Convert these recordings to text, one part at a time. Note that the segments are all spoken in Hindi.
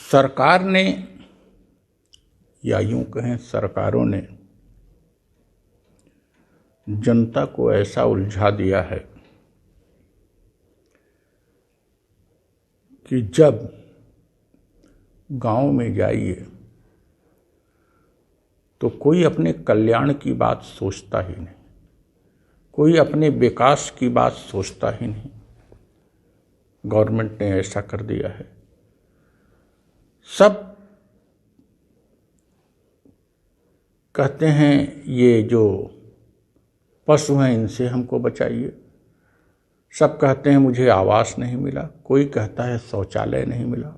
सरकार ने या यूं कहें सरकारों ने जनता को ऐसा उलझा दिया है कि जब गांव में जाइए तो कोई अपने कल्याण की बात सोचता ही नहीं, कोई अपने विकास की बात सोचता ही नहीं। गवर्नमेंट ने ऐसा कर दिया है, सब कहते हैं ये जो पशु हैं इनसे हमको बचाइए, सब कहते हैं मुझे आवास नहीं मिला, कोई कहता है शौचालय नहीं मिला,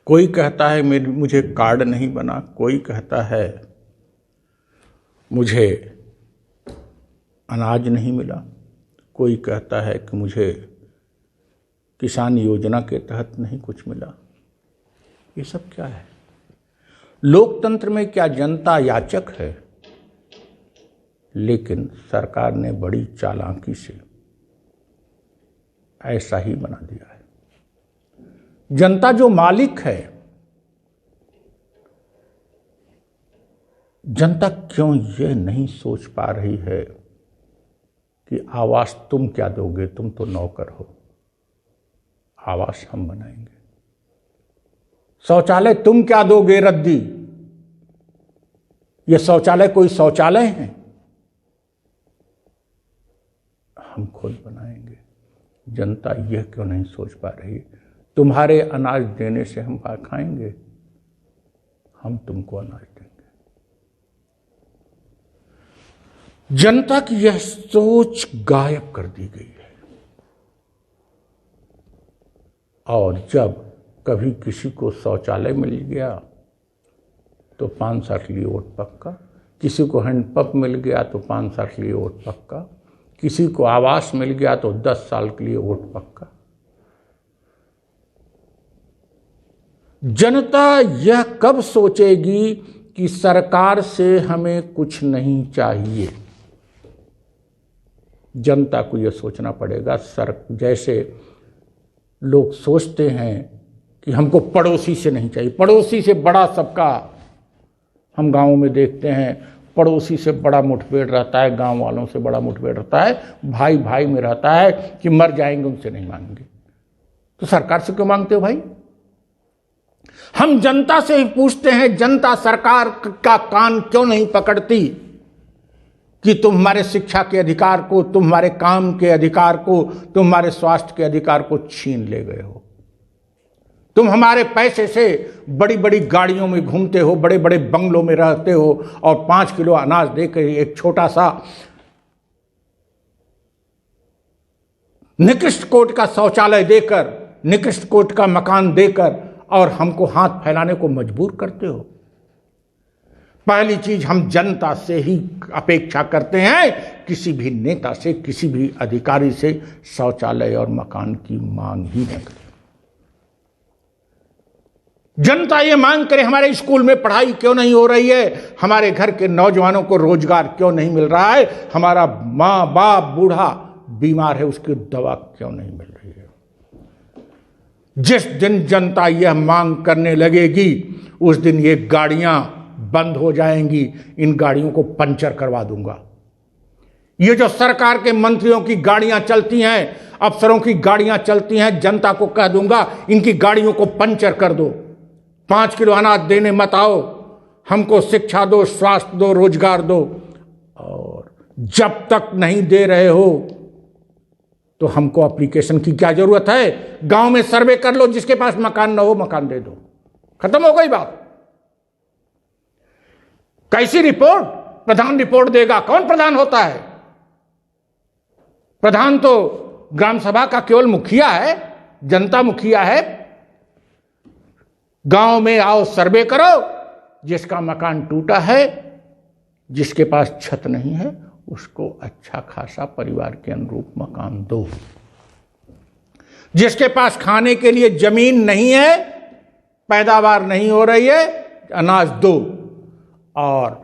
कोई कहता है मुझे कार्ड नहीं बना, कोई कहता है मुझे अनाज नहीं मिला, कोई कहता है कि मुझे किसान योजना के तहत नहीं कुछ मिला। ये सब क्या है? लोकतंत्र में क्या जनता याचक है? लेकिन सरकार ने बड़ी चालाकी से ऐसा ही बना दिया है। जनता जो मालिक है, जनता क्यों ये नहीं सोच पा रही है कि आवास तुम क्या दोगे, तुम तो नौकर हो, आवास हम बनाएंगे। शौचालय तुम क्या दोगे रद्दी, ये शौचालय कोई शौचालय है, हम खुद बनाएंगे। जनता यह क्यों नहीं सोच पा रही? तुम्हारे अनाज देने से हम खाएंगे, हम तुमको अनाज देंगे। जनता की यह सोच गायब कर दी गई है। और जब कभी किसी को शौचालय मिल गया तो 5 साल के लिए वोट पक्का, किसी को हैंडपंप मिल गया तो 5 साल के लिए वोट पक्का, किसी को आवास मिल गया तो 10 साल के लिए वोट पक्का। जनता यह कब सोचेगी कि सरकार से हमें कुछ नहीं चाहिए? जनता को यह सोचना पड़ेगा। जैसे लोग सोचते हैं कि हमको पड़ोसी से नहीं चाहिए, पड़ोसी से बड़ा सबका, हम गांवों में देखते हैं पड़ोसी से बड़ा मुठभेड़ रहता है, गांव वालों से बड़ा मुठभेड़ रहता है, भाई भाई में रहता है कि मर जाएंगे उनसे नहीं मांगेंगे। तो सरकार से क्यों मांगते हो भाई? हम जनता से ही पूछते हैं, जनता सरकार का कान क्यों नहीं पकड़ती कि तुम हमारे शिक्षा के अधिकार को, तुम हमारे काम के अधिकार को, तुम हमारे स्वास्थ्य के अधिकार को छीन ले गए हो। तुम हमारे पैसे से बड़ी बड़ी गाड़ियों में घूमते हो, बड़े बड़े बंगलों में रहते हो और 5 किलो अनाज देकर एक छोटा सा निकृष्ट कोट का शौचालय देकर, निकृष्ट कोट का मकान देकर और हमको हाथ फैलाने को मजबूर करते हो। पहली चीज, हम जनता से ही अपेक्षा करते हैं, किसी भी नेता से, किसी भी अधिकारी से शौचालय और मकान की मांग ही न करें। जनता ये मांग करे हमारे स्कूल में पढ़ाई क्यों नहीं हो रही है, हमारे घर के नौजवानों को रोजगार क्यों नहीं मिल रहा है, हमारा माँ बाप बूढ़ा बीमार है उसकी दवा क्यों नहीं मिल रही है। जिस दिन जनता यह मांग करने लगेगी उस दिन ये गाड़ियां बंद हो जाएंगी। इन गाड़ियों को पंचर करवा दूंगा। ये जो सरकार के मंत्रियों की गाड़ियां चलती हैं, अफसरों की गाड़ियां चलती हैं, जनता को कह दूंगा इनकी गाड़ियों को पंचर कर दो, 5 किलो अनाज देने मत आओ, हमको शिक्षा दो, स्वास्थ्य दो, रोजगार दो। और जब तक नहीं दे रहे हो तो हमको एप्लीकेशन की क्या जरूरत है? गांव में सर्वे कर लो, जिसके पास मकान ना हो मकान दे दो, खत्म हो गई बात। कैसी रिपोर्ट? प्रधान रिपोर्ट देगा। कौन प्रधान होता है? प्रधान तो ग्राम सभा का केवल मुखिया है, जनता मुखिया है। गांव में आओ, सर्वे करो, जिसका मकान टूटा है, जिसके पास छत नहीं है, उसको अच्छा खासा परिवार के अनुरूप मकान दो। जिसके पास खाने के लिए जमीन नहीं है, पैदावार नहीं हो रही है, अनाज दो। और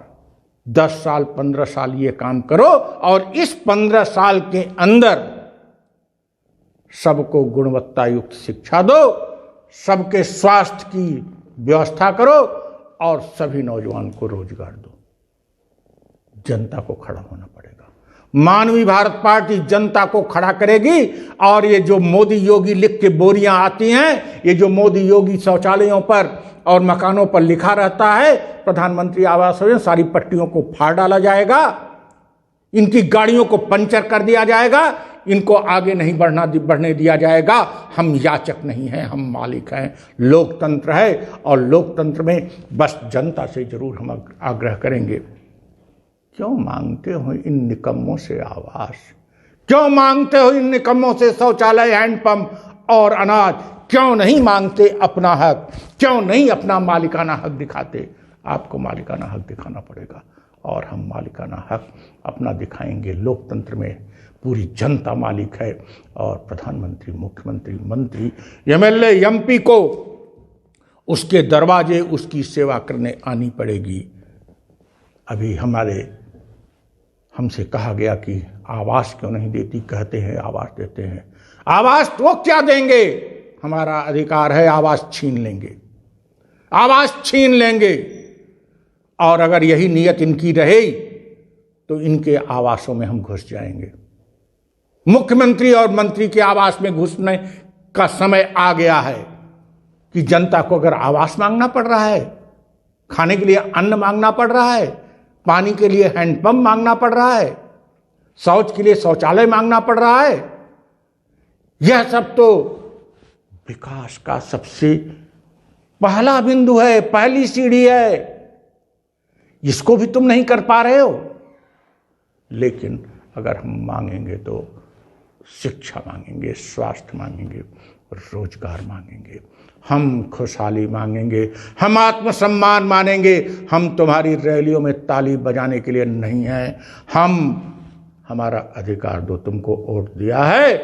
10 साल 15 साल ये काम करो और इस 15 साल के अंदर सबको गुणवत्ता युक्त शिक्षा दो, सबके स्वास्थ्य की व्यवस्था करो और सभी नौजवान को रोजगार दो। जनता को खड़ा होना पड़ेगा। मानवीय भारत पार्टी जनता को खड़ा करेगी। और ये जो मोदी योगी लिख के बोरियां आती हैं, ये जो मोदी योगी शौचालयों पर और मकानों पर लिखा रहता है प्रधानमंत्री आवास योजना, सारी पट्टियों को फाड़ डाला जाएगा, इनकी गाड़ियों को पंचर कर दिया जाएगा, इनको आगे नहीं बढ़ने दिया जाएगा। हम याचक नहीं हैं, हम मालिक हैं। लोकतंत्र है और लोकतंत्र में बस जनता से जरूर हम आग्रह करेंगे, क्यों मांगते हो इन निकम्मों से आवास? क्यों मांगते हो इन निकम्मों से शौचालय, हैंडपंप और अनाज? क्यों नहीं मांगते अपना हक? क्यों नहीं अपना मालिकाना हक दिखाते? आपको मालिकाना हक दिखाना पड़ेगा और हम मालिकाना हक अपना दिखाएंगे। लोकतंत्र में पूरी जनता मालिक है और प्रधानमंत्री, मुख्यमंत्री, मंत्री, एमएलए, एमपी को उसके दरवाजे उसकी सेवा करने आनी पड़ेगी। अभी हमसे कहा गया कि आवास क्यों नहीं देती, कहते हैं आवास देते हैं। आवास तो क्या देंगे? हमारा अधिकार है, आवास छीन लेंगे, आवास छीन लेंगे। और अगर यही नियत इनकी रहे तो इनके आवासों में हम घुस जाएंगे। मुख्यमंत्री और मंत्री के आवास में घुसने का समय आ गया है कि जनता को अगर आवास मांगना पड़ रहा है, खाने के लिए अन्न मांगना पड़ रहा है, पानी के लिए हैंडपंप मांगना पड़ रहा है, शौच के लिए शौचालय मांगना पड़ रहा है, यह सब तो विकास का सबसे पहला बिंदु है, पहली सीढ़ी है। इसको भी तुम नहीं कर पा रहे हो। लेकिन अगर हम मांगेंगे तो शिक्षा मांगेंगे, स्वास्थ्य मांगेंगे, रोजगार मांगेंगे, हम खुशहाली मांगेंगे, हम आत्मसम्मान मांगेंगे। हम तुम्हारी रैलियों में ताली बजाने के लिए नहीं हैं। हम हमारा अधिकार दो, तुमको वोट दिया है,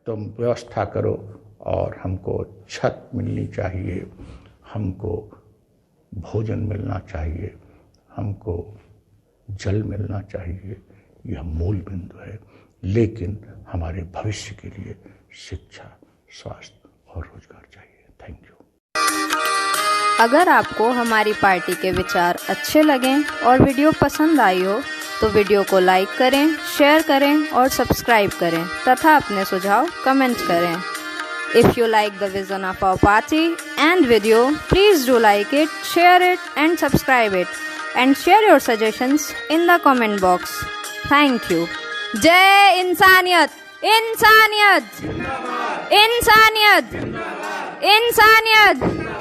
तुम व्यवस्था करो और हमको छत मिलनी चाहिए, हमको भोजन मिलना चाहिए, हमको जल मिलना चाहिए। यह मूल बिंदु है। लेकिन हमारे भविष्य के लिए शिक्षा, स्वास्थ्य और रोजगार चाहिए। Thank you. अगर आपको हमारी पार्टी के विचार अच्छे लगें और वीडियो पसंद आई हो तो वीडियो को लाइक करें, शेयर करें और सब्सक्राइब करें तथा अपने सुझाव कमेंट करें। If you like the vision of our party and video, please do like it, share it and subscribe it and share your suggestions in the comment box. Thank you. जय इंसानियत, इंसानियत, इंसानियत, इंसानियत।